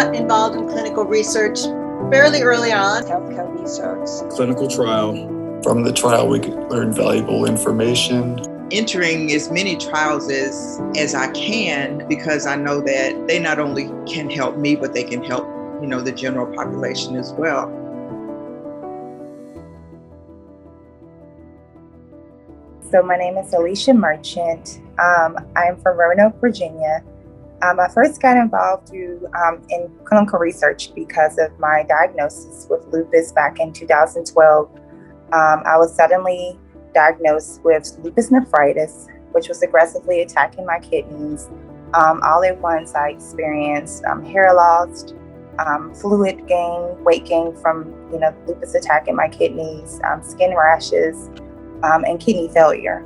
got involved in clinical research fairly early on. Healthcare research. Clinical trial. From the trial, we could learn valuable information. Entering as many trials as I can, because I know that they not only can help me, but they can help, the general population as well. So my name is Alyshia Merchant. I'm from Roanoke, Virginia. I first got involved in clinical research because of my diagnosis with lupus back in 2012. I was suddenly diagnosed with lupus nephritis, which was aggressively attacking my kidneys. All at once, I experienced hair loss, fluid gain, weight gain from lupus attacking my kidneys, skin rashes, and kidney failure.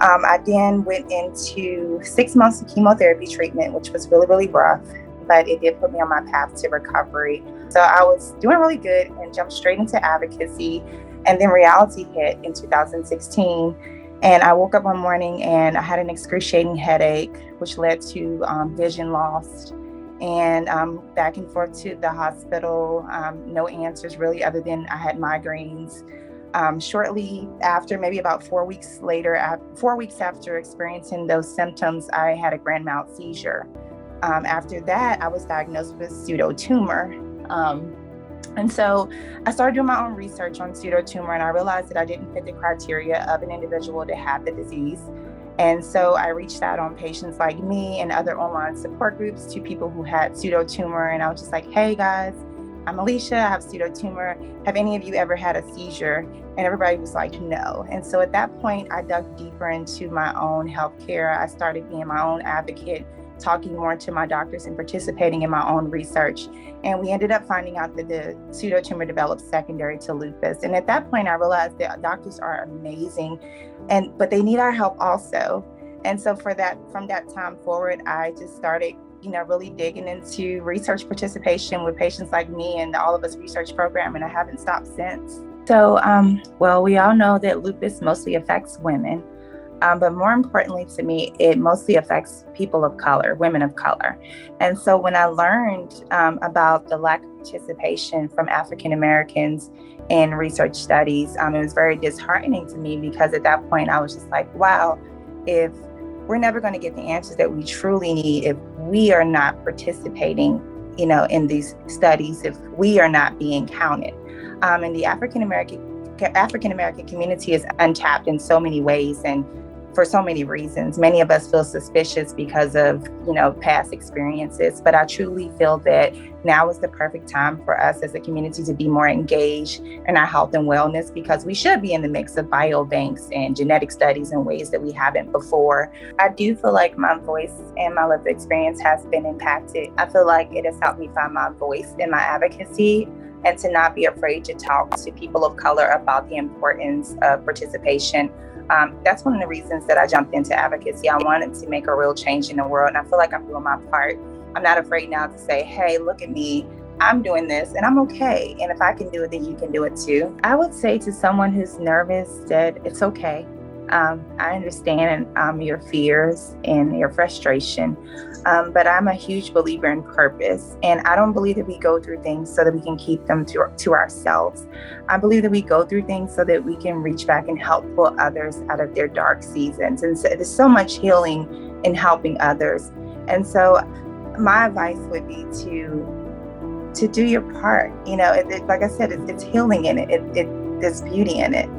I then went into 6 months of chemotherapy treatment, which was really, really rough, but it did put me on my path to recovery. So I was doing really good and jumped straight into advocacy. And then reality hit in 2016. And I woke up one morning and I had an excruciating headache, which led to vision loss. And back and forth to the hospital, no answers really, other than I had migraines. Shortly after, maybe about 4 weeks after experiencing those symptoms, I had a grand mal seizure. After that, I was diagnosed with pseudotumor. And so I started doing my own research on pseudotumor, and I realized that I didn't fit the criteria of an individual to have the disease. And so I reached out on PatientsLikeMe and other online support groups to people who had pseudotumor. And I was just like, hey guys, I'm Alyshia, I have pseudotumor. Have any of you ever had a seizure? And everybody was like, no. And so at that point, I dug deeper into my own healthcare. I started being my own advocate, talking more to my doctors and participating in my own research. And we ended up finding out that the pseudotumor developed secondary to lupus. And at that point, I realized that doctors are amazing, but they need our help also. And so from that time forward, I just started really digging into research participation with PatientsLikeMe and the All of Us research program, and I haven't stopped since. So, we all know that lupus mostly affects women, but more importantly to me, it mostly affects people of color, women of color. And so when I learned about the lack of participation from African Americans in research studies, it was very disheartening to me, because at that point I was just like, wow, if we're never going to get the answers that we truly need if we are not participating, in these studies, if we are not being counted. And the African American community is untapped in so many ways and for so many reasons. Many of us feel suspicious because of, past experiences, but I truly feel that now is the perfect time for us as a community to be more engaged in our health and wellness, because we should be in the mix of biobanks and genetic studies in ways that we haven't before. I do feel like my voice and my lived experience has been impacted. I feel like it has helped me find my voice in my advocacy and to not be afraid to talk to people of color about the importance of participation. That's one of the reasons that I jumped into advocacy. I wanted to make a real change in the world, and I feel like I'm doing my part. I'm not afraid now to say, hey, look at me, I'm doing this and I'm okay. And if I can do it, then you can do it too. I would say to someone who's nervous that it's okay. I understand your fears and your frustration, but I'm a huge believer in purpose. And I don't believe that we go through things so that we can keep them to ourselves. I believe that we go through things so that we can reach back and help pull others out of their dark seasons. And so there's so much healing in helping others. And so my advice would be to do your part. Like I said, it's healing in it. There's beauty in it.